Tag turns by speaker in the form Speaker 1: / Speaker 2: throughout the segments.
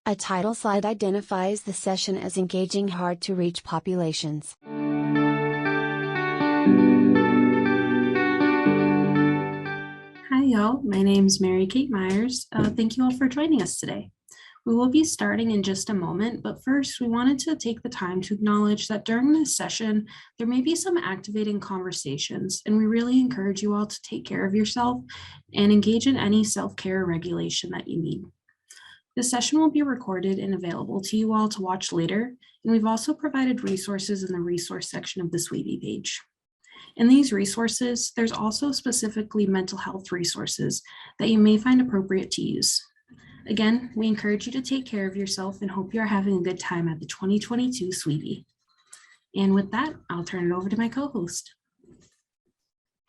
Speaker 1: A title slide identifies the session as engaging hard-to-reach populations.
Speaker 2: Hi y'all, my name is Mary Kate Myers. Thank you all for joining us today. We will be starting in just a moment, but first we wanted to take the time to acknowledge that during this session, there may be some activating conversations, and we really encourage you all to take care of yourself and engage in any self-care regulation that you need. This session will be recorded and available to you all to watch later, and we've also provided resources in the resource section of the Sweetie page. In these resources, there's also specifically mental health resources that you may find appropriate to use. Again, we encourage you to take care of yourself and hope you are having a good time at the 2022 Sweetie. And with that, I'll turn it over to my co-host.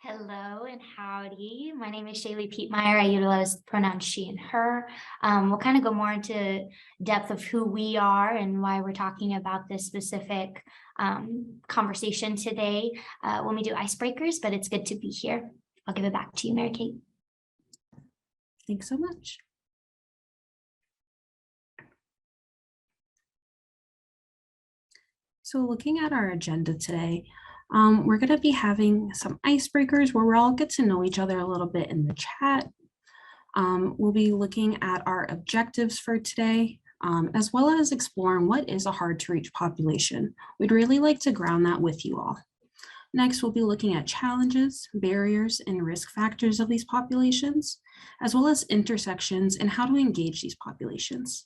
Speaker 3: Hello and howdy. My name is Shaylee Pietmeyer. I utilize the pronouns she and her. We'll kind of go more into depth of who we are and why we're talking about this specific conversation today when we do icebreakers, but it's good to be here. I'll give it back to you, Mary Kate.
Speaker 2: Thanks so much. So looking at our agenda today, we're going to be having some icebreakers where we'll all get to know each other a little bit in the chat. We'll be looking at our objectives for today, as well as exploring what is a hard-to-reach population. We'd really like to ground that with you all. Next, we'll be looking at challenges, barriers, and risk factors of these populations, as well as intersections and how to engage these populations.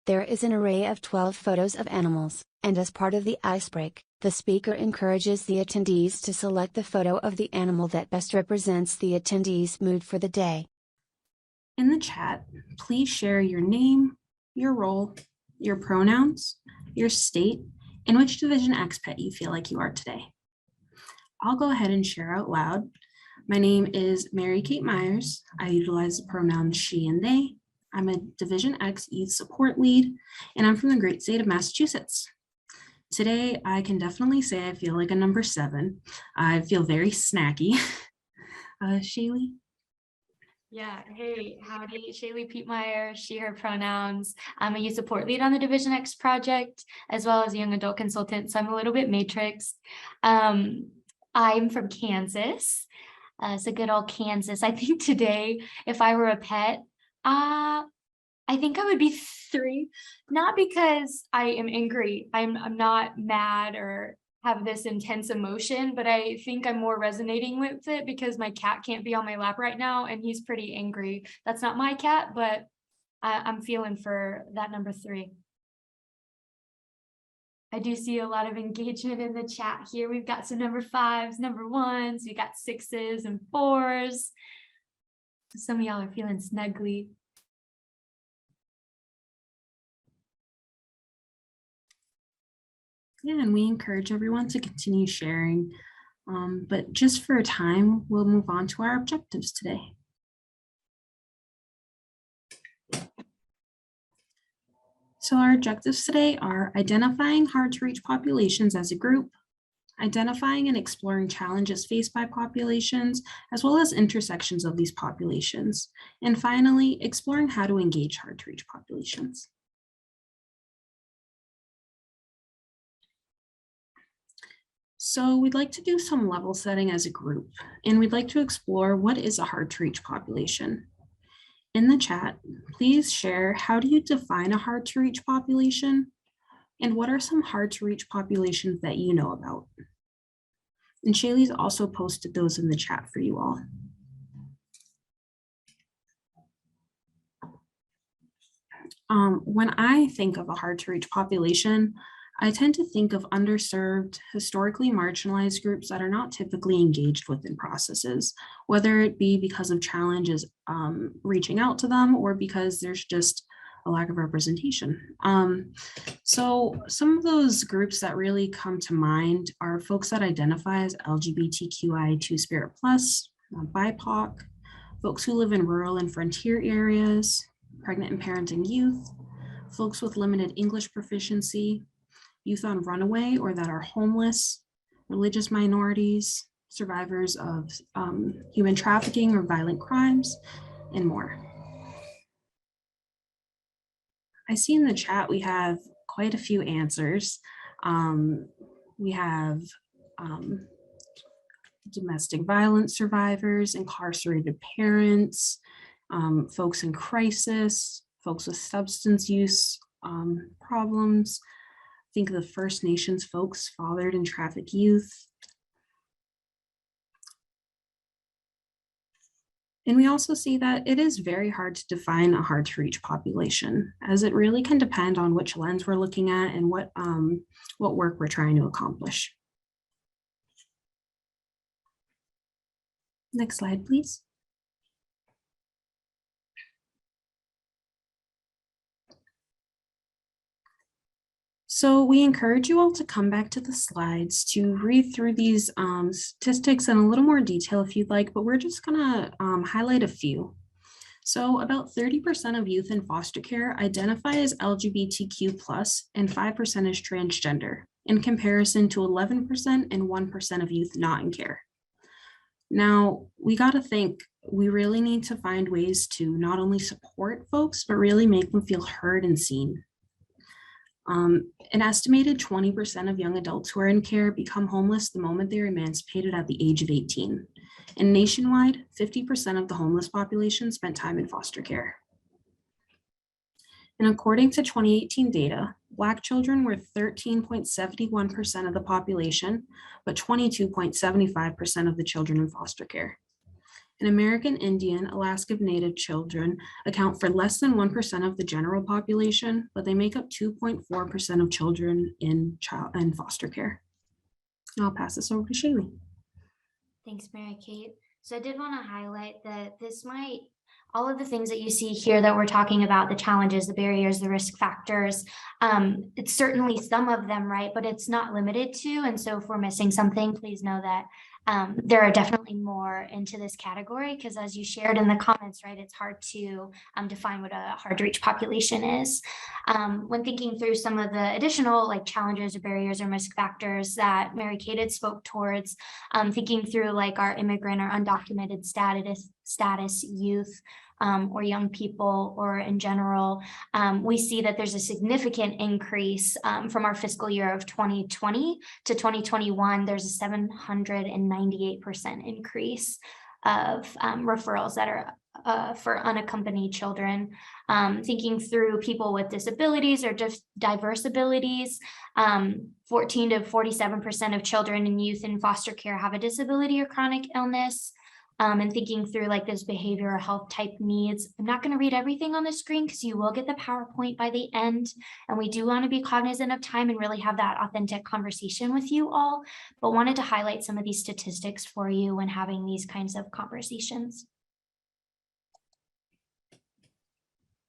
Speaker 1: There is an array of 12 photos of animals, and as part of the icebreak, the speaker encourages the attendees to select the photo of the animal that best represents the attendees' mood for the day.
Speaker 2: In the chat, please share your name, your role, your pronouns, your state, and which Division X pet you feel like you are today. I'll go ahead and share out loud. My name is Mary Kate Myers. I utilize the pronouns she and they. I'm a Division X Youth Support Lead, and I'm from the great state of Massachusetts. Today, I can definitely say I feel like a number 7. I feel very snacky. Shaylee?
Speaker 3: Yeah, hey, howdy, Shaylee Pietmeyer, she, her pronouns. I'm a youth support lead on the Division X project, as well as a young adult consultant, so I'm a little bit matrixed. I'm from Kansas, so good old Kansas. I think today, if I were a pet, I think I would be 3, not because I am angry. I'm not mad or have this intense emotion, but I think I'm more resonating with it because my cat can't be on my lap right now and he's pretty angry. That's not my cat, but I'm feeling for that number 3. I do see a lot of engagement in the chat here. We've got some number 5s, number 1s, we got 6s and 4s. Some of y'all are feeling snuggly.
Speaker 2: Yeah, and we encourage everyone to continue sharing, but just for a time, we'll move on to our objectives today. So our objectives today are identifying hard-to-reach populations as a group, identifying and exploring challenges faced by populations, as well as intersections of these populations, and finally, exploring how to engage hard-to-reach populations. So we'd like to do some level setting as a group, and we'd like to explore what is a hard-to-reach population. In the chat, please share how do you define a hard-to-reach population, and what are some hard-to-reach populations that you know about? And Shaylee's also posted those in the chat for you all. When I think of a hard-to-reach population, I tend to think of underserved, historically marginalized groups that are not typically engaged within processes, whether it be because of challenges reaching out to them or because there's just a lack of representation. So some of those groups that really come to mind are folks that identify as LGBTQI2 Spirit Plus, BIPOC, folks who live in rural and frontier areas, pregnant and parenting youth, folks with limited English proficiency, youth on runaway or that are homeless, religious minorities, survivors of human trafficking or violent crimes, and more. I see in the chat we have quite a few answers. We have domestic violence survivors, incarcerated parents, folks in crisis, folks with substance use problems. Think of the First Nations folks, fathered and trafficked youth. And we also see that it is very hard to define a hard to reach population, as it really can depend on which lens we're looking at and what work we're trying to accomplish. Next slide, please. So we encourage you all to come back to the slides to read through these statistics in a little more detail if you'd like, but we're just gonna highlight a few. So about 30% of youth in foster care identify as LGBTQ+ and 5% as transgender, in comparison to 11% and 1% of youth not in care. Now, we gotta think, we really need to find ways to not only support folks, but really make them feel heard and seen. An estimated 20% of young adults who are in care become homeless the moment they're emancipated at the age of 18. And nationwide, 50% of the homeless population spent time in foster care. And according to 2018 data, Black children were 13.71% of the population, but 22.75% of the children in foster care. And American Indian, Alaska Native children account for less than 1% of the general population, but they make up 2.4% of children in foster care. And I'll pass this over to Shaylee.
Speaker 3: Thanks, Mary Kate. So I did want to highlight that all of the things that you see here that we're talking about, the challenges, the barriers, the risk factors, it's certainly some of them, right? But it's not limited to. And so if we're missing something, please know that there are definitely more into this category, because as you shared in the comments, right, it's hard to define what a hard to reach population is. When thinking through some of the additional challenges or barriers or risk factors that Mary Kate had spoke towards, thinking through our immigrant or undocumented status youth, or young people, or in general, we see that there's a significant increase from our fiscal year of 2020 to 2021. There's a 798% increase of referrals that are for unaccompanied children. Thinking through people with disabilities or just diverse abilities, 14 to 47% of children and youth in foster care have a disability or chronic illness. And thinking through those behavioral health type needs. I'm not going to read everything on the screen because you will get the PowerPoint by the end. And we do want to be cognizant of time and really have that authentic conversation with you all, but wanted to highlight some of these statistics for you when having these kinds of conversations.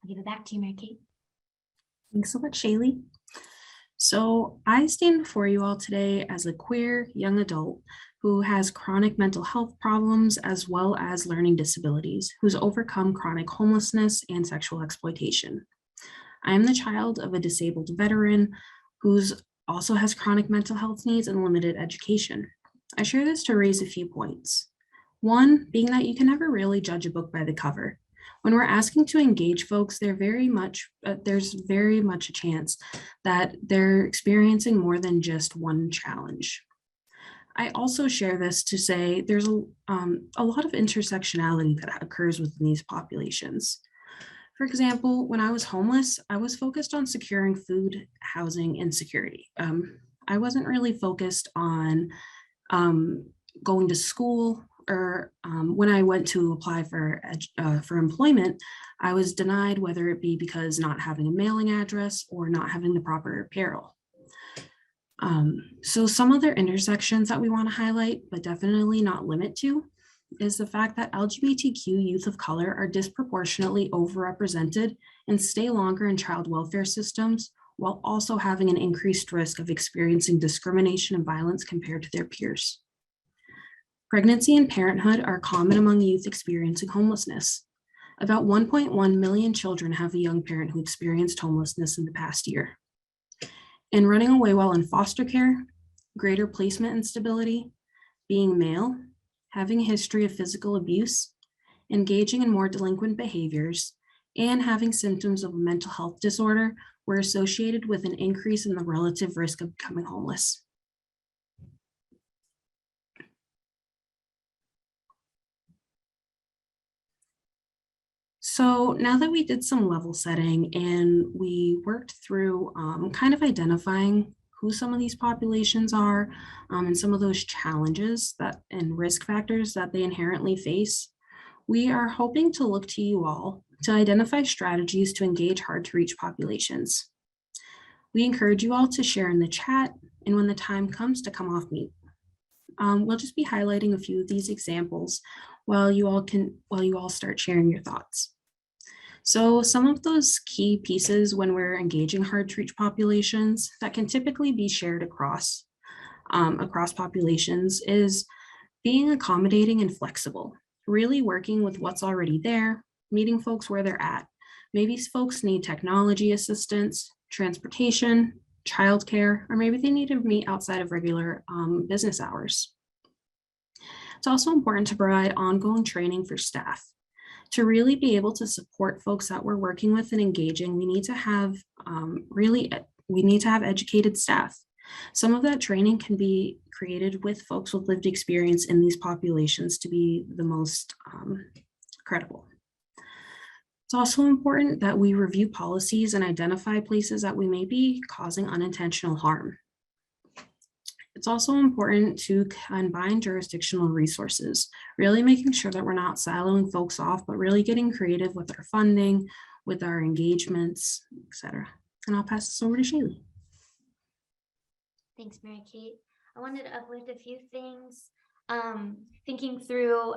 Speaker 3: I'll give it back to you, Mary Kate.
Speaker 2: Thanks so much, Shaylee. So I stand before you all today as a queer young adult who has chronic mental health problems as well as learning disabilities, who's overcome chronic homelessness and sexual exploitation. I am the child of a disabled veteran who's also has chronic mental health needs and limited education. I share this to raise a few points. One, being that you can never really judge a book by the cover. When we're asking to engage folks, there's very much a chance that they're experiencing more than just one challenge. I also share this to say there's a lot of intersectionality that occurs within these populations. For example, when I was homeless, I was focused on securing food, housing, and security. I wasn't really focused on going to school, or when I went to apply for employment, I was denied, whether it be because not having a mailing address or not having the proper apparel. So some other intersections that we want to highlight, but definitely not limit to, is the fact that LGBTQ youth of color are disproportionately overrepresented and stay longer in child welfare systems, while also having an increased risk of experiencing discrimination and violence compared to their peers. Pregnancy and parenthood are common among youth experiencing homelessness. About 1.1 million children have a young parent who experienced homelessness in the past year. And running away while in foster care, greater placement instability, being male, having a history of physical abuse, engaging in more delinquent behaviors, and having symptoms of a mental health disorder were associated with an increase in the relative risk of becoming homeless. So now that we did some level setting and we worked through kind of identifying who some of these populations are and some of those challenges that and risk factors that they inherently face, we are hoping to look to you all to identify strategies to engage hard to reach populations. We encourage you all to share in the chat and when the time comes to come off mute. We'll just be highlighting a few of these examples while you all start sharing your thoughts. So some of those key pieces when we're engaging hard to reach populations that can typically be shared across populations is being accommodating and flexible, really working with what's already there, meeting folks where they're at. Maybe folks need technology assistance, transportation, childcare, or maybe they need to meet outside of regular business hours. It's also important to provide ongoing training for staff. To really be able to support folks that we're working with and engaging, we need to have educated staff. Some of that training can be created with folks with lived experience in these populations to be the most credible. It's also important that we review policies and identify places that we may be causing unintentional harm. It's also important to combine jurisdictional resources, really making sure that we're not siloing folks off, but really getting creative with our funding, with our engagements, etc. And I'll pass this over to Shaylee.
Speaker 3: Thanks, Mary Kate. I wanted to uplift a few things. Thinking through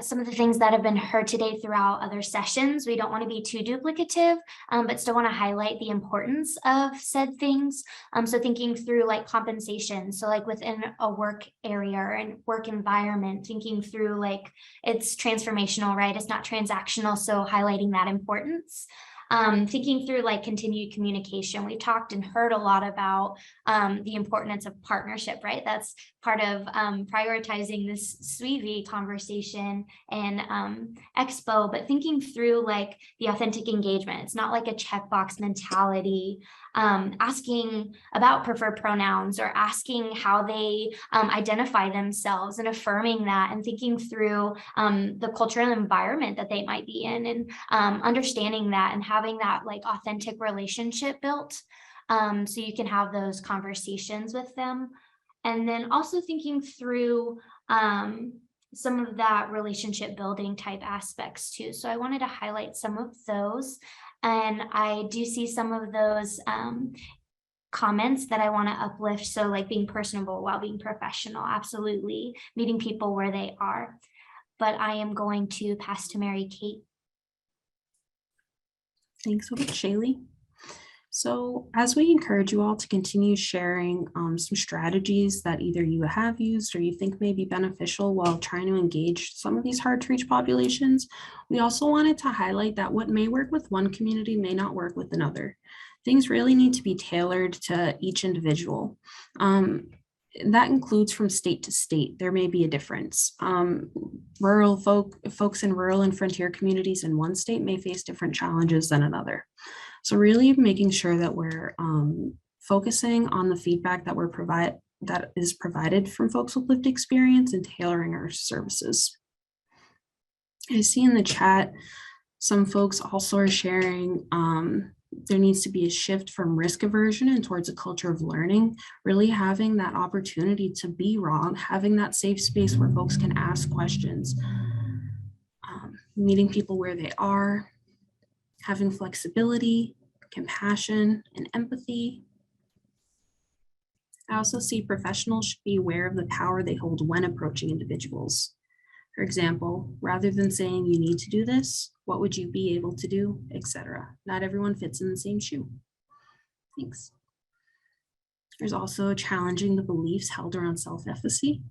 Speaker 3: some of the things that have been heard today throughout other sessions. We don't want to be too duplicative, but still want to highlight the importance of said things. So thinking through like compensation. So like within a work area and work environment, thinking through like it's transformational, right? It's not transactional. So highlighting that importance. Thinking through like continued communication. We talked and heard a lot about the importance of partnership, right? That's part of prioritizing this SWEVE conversation and Expo, but thinking through like the authentic engagement. It's not like a checkbox mentality, asking about preferred pronouns or asking how they identify themselves and affirming that and thinking through the cultural environment that they might be in and understanding that and having that like authentic relationship built so you can have those conversations with them. And then also thinking through some of that relationship building type aspects too. So I wanted to highlight some of those. And I do see some of those comments that I want to uplift. So like being personable while being professional, absolutely. Meeting people where they are. But I am going to pass to Mary Kate.
Speaker 2: Thanks so much, Shaylee. So as we encourage you all to continue sharing some strategies that either you have used or you think may be beneficial while trying to engage some of these hard to reach populations, we also wanted to highlight that what may work with one community may not work with another. Things really need to be tailored to each individual. That includes from state to state. There may be a difference. Folks in rural and frontier communities in one state may face different challenges than another. So really making sure that we're focusing on the feedback that is provided from folks with lived experience and tailoring our services. I see in the chat, some folks also are sharing there needs to be a shift from risk aversion and towards a culture of learning, really having that opportunity to be wrong, having that safe space where folks can ask questions, meeting people where they are, having flexibility, compassion, and empathy. I also see professionals should be aware of the power they hold when approaching individuals. For example, rather than saying you need to do this, what would you be able to do, etc. Not everyone fits in the same shoe. Thanks. There's also challenging the beliefs held around self-efficacy.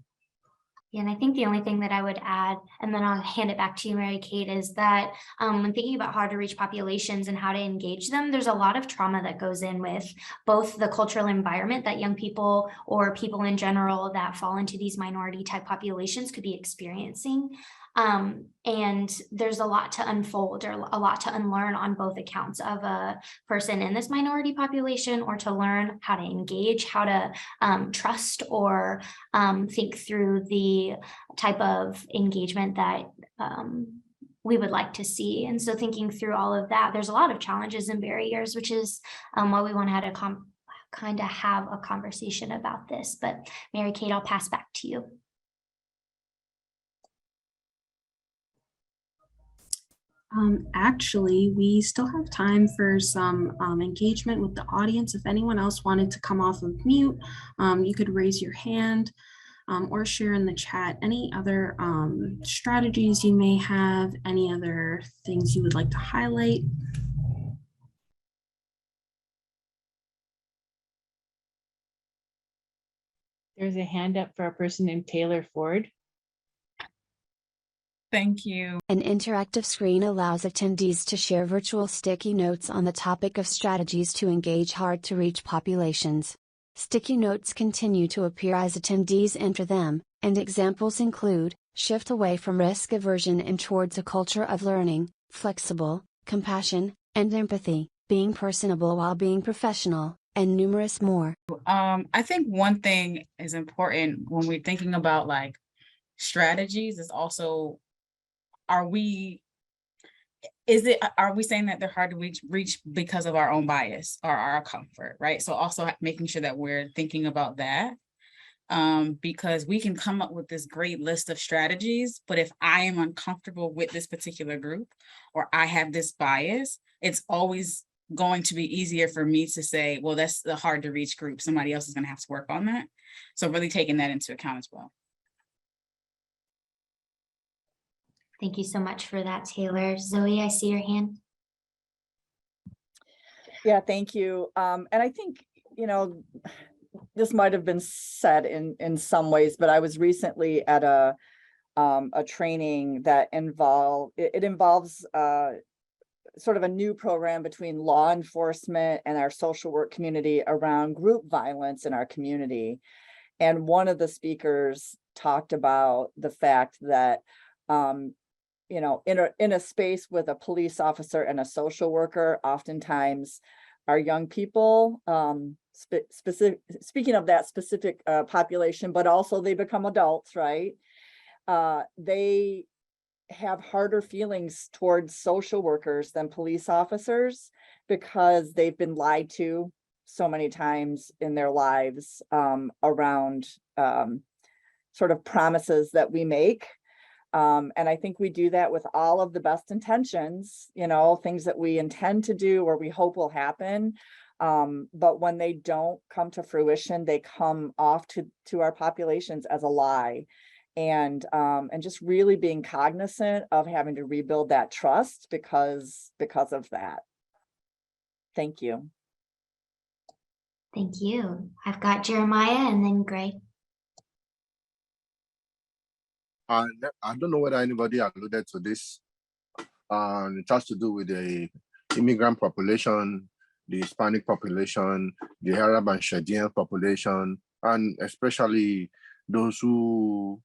Speaker 3: Yeah, and I think the only thing that I would add, and then I'll hand it back to you, Mary Kate, is that when thinking about hard to reach populations and how to engage them, there's a lot of trauma that goes in with both the cultural environment that young people or people in general that fall into these minority type populations could be experiencing. And there's a lot to unfold or a lot to unlearn on both accounts of a person in this minority population, or to learn how to engage, how to trust or think through the type of engagement that we would like to see. And so thinking through all of that, there's a lot of challenges and barriers, which is why we want to kind of have a conversation about this. But Mary Kate, I'll pass back to you.
Speaker 2: Actually, we still have time for some engagement with the audience. If anyone else wanted to come off of mute, you could raise your hand or share in the chat any other strategies you may have, any other things you would like to highlight.
Speaker 4: There's a hand up for a person named Taylor Ford.
Speaker 5: Thank you.
Speaker 1: An interactive screen allows attendees to share virtual sticky notes on the topic of strategies to engage hard-to-reach populations. Sticky notes continue to appear as attendees enter them, and examples include: shift away from risk aversion and towards a culture of learning, flexible, compassion, and empathy, being personable while being professional, and numerous more.
Speaker 5: I think one thing is important when we're thinking about like strategies is also, are we saying that they're hard to reach because of our own bias or our comfort, right? So also making sure that we're thinking about that, because we can come up with this great list of strategies, but if I am uncomfortable with this particular group or I have this bias, it's always going to be easier for me to say, well, that's the hard to reach group. Somebody else is going to have to work on that. So really taking that into account as well.
Speaker 3: Thank you so much for that, Taylor. Zoe, I see your hand.
Speaker 6: Yeah, thank you. And I think, this might have been said in some ways, but I was recently at a training that involves sort of a new program between law enforcement and our social work community around group violence in our community. And one of the speakers talked about the fact that in a space with a police officer and a social worker, oftentimes our young people, speaking of that specific population, but also they become adults, right? They have harder feelings towards social workers than police officers because they've been lied to so many times in their lives around sort of promises that we make. And I think we do that with all of the best intentions, things that we intend to do or we hope will happen. But when they don't come to fruition, they come off to our populations as a lie. And just really being cognizant of having to rebuild that trust because of that. Thank you.
Speaker 3: Thank you. I've got Jeremiah and then Gray.
Speaker 7: I don't know whether anybody alluded to this. It has to do with the immigrant population, the Hispanic population, the Arab and Chaldean population, and especially those who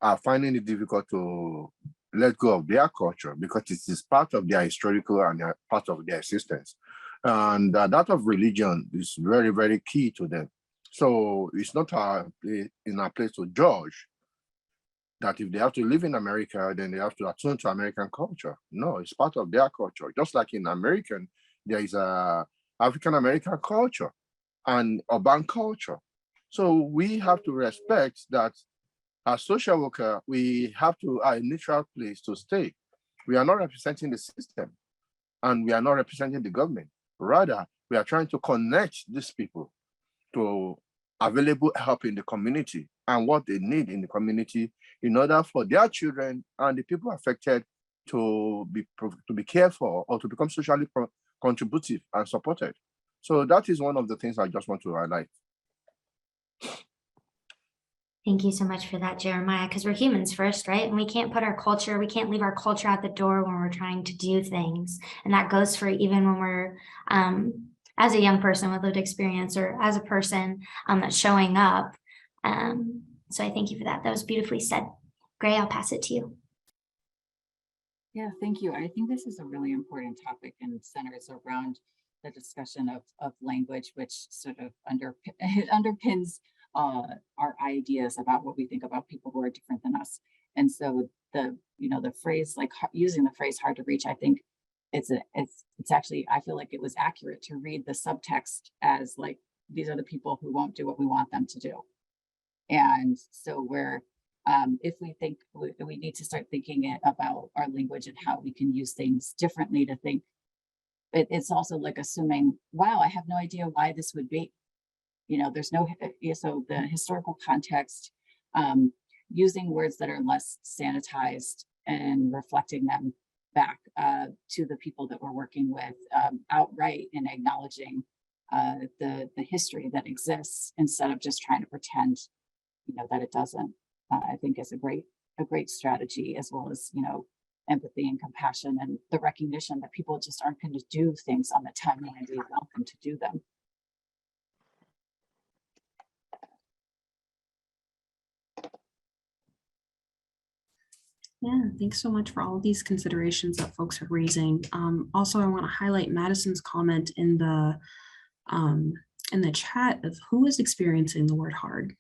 Speaker 7: are finding it difficult to let go of their culture because it is part of their historical and part of their existence. And that of religion is very, very key to them. So it's not in a place to judge that if they have to live in America, then they have to attune to American culture. No, it's part of their culture. Just like in American, there is a African-American culture and urban culture. So we have to respect that as social worker, we have to a neutral place to stay. We are not representing the system and we are not representing the government. Rather, we are trying to connect these people to available help in the community and what they need in the community in order for their children and the people affected to be cared for or to become socially contributive and supported. So that is one of the things I just want to highlight.
Speaker 3: Thank you so much for that, Jeremiah, because we're humans first, right? And we can't leave our culture at the door when we're trying to do things. And that goes for even when we're, as a young person with lived experience or as a person that's showing up. So I thank you for that. That was beautifully said. Gray, I'll pass it to you.
Speaker 8: Yeah, thank you. I think this is a really important topic and centers around the discussion of language, which sort of underpins our ideas about what we think about people who are different than us. And so the phrase, like using the phrase hard to reach, I think it's actually, I feel like it was accurate to read the subtext as like, these are the people who won't do what we want them to do. And so if we think we need to start thinking about our language and how we can use things differently to think, it's also like assuming, wow, I have no idea why this would be. There's no, so the historical context, using words that are less sanitized and reflecting them back to the people that we're working with outright, and acknowledging the history that exists instead of just trying to pretend, that it doesn't. I think is a great strategy, as well as, empathy and compassion and the recognition that people just aren't going to do things on the timeline we want them to do them.
Speaker 2: Yeah, thanks so much for all of these considerations that folks are raising. Also, I want to highlight Madison's comment in the chat of who is experiencing the word hard.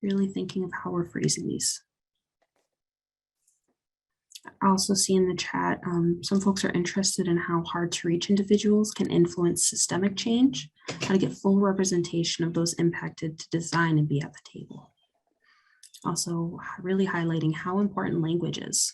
Speaker 2: Really thinking of how we're phrasing these. I also see in the chat, some folks are interested in how hard to reach individuals can influence systemic change, how to get full representation of those impacted to design and be at the table. Also really highlighting how important language is.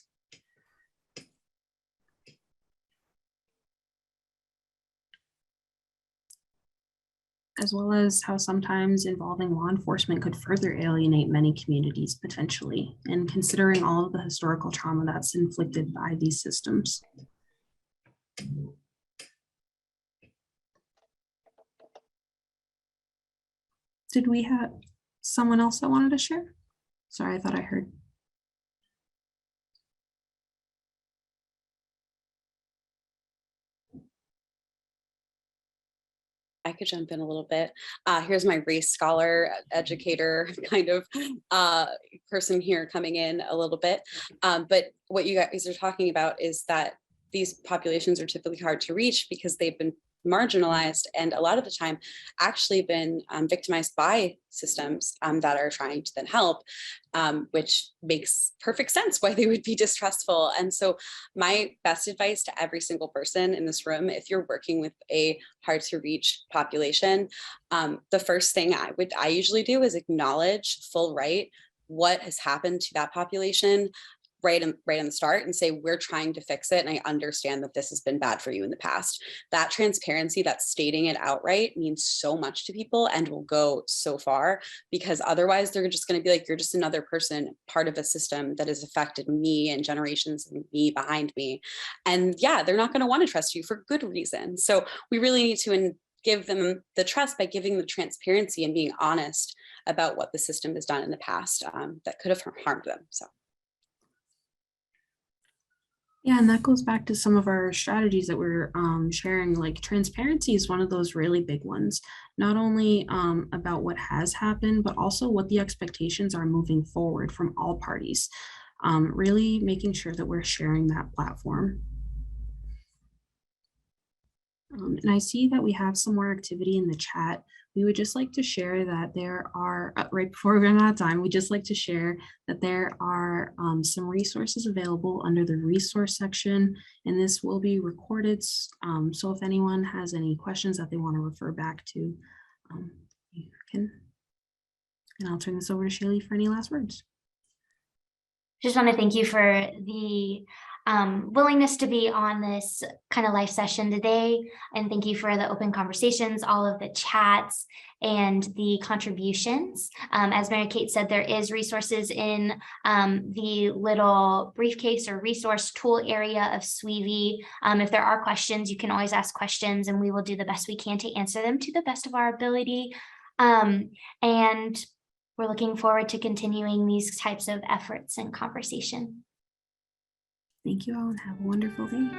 Speaker 2: As well as how sometimes involving law enforcement could further alienate many communities potentially, and considering all of the historical trauma that's inflicted by these systems. Did we have someone else that wanted to share? Sorry, I thought I heard.
Speaker 9: I could jump in a little bit. Here's my race scholar, educator kind of person here coming in a little bit. But what you guys are talking about is that these populations are typically hard to reach because they've been marginalized and a lot of the time actually been victimized by systems that are trying to then help, which makes perfect sense why they would be distrustful. And so my best advice to every single person in this room, if you're working with a hard to reach population, the first thing I usually do is acknowledge full right what has happened to that population right in the start, and say, we're trying to fix it. And I understand that this has been bad for you in the past. That transparency, that stating it outright, means so much to people and will go so far, because otherwise they're just going to be like, you're just another person, part of a system that has affected me and generations of me behind me. And yeah, they're not going to want to trust you for good reason. So we really need to give them the trust by giving them transparency and being honest about what the system has done in the past that could have harmed them. So.
Speaker 2: Yeah, and that goes back to some of our strategies that we're sharing. Like transparency is one of those really big ones, not only about what has happened, but also what the expectations are moving forward from all parties. Really making sure that we're sharing that platform. And I see that we have some more activity in the chat. We would just like to share that there are, right before we run out of time, we just like to share that there are some resources available under the resource section, and this will be recorded. So if anyone has any questions that they want to refer back to, you can. And I'll turn this over to Shaylee for any last words.
Speaker 3: Just want to thank you for the willingness to be on this kind of live session today. And thank you for the open conversations, all of the chats and the contributions. As Mary Kate said, there is resources in the little briefcase or resource tool area of SWEVE. If there are questions, you can always ask questions and we will do the best we can to answer them to the best of our ability. And we're looking forward to continuing these types of efforts and conversation.
Speaker 2: Thank you all and have a wonderful day.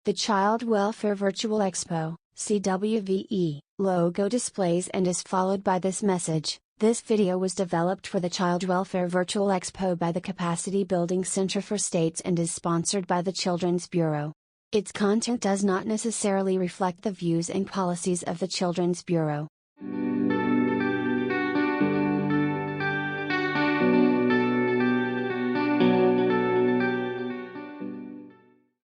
Speaker 1: The Child Welfare Virtual Expo, CWVE, logo displays and is followed by this message. This video was developed for the Child Welfare Virtual Expo by the Capacity Building Center for States and is sponsored by the Children's Bureau. Its content does not necessarily reflect the views and policies of the Children's Bureau.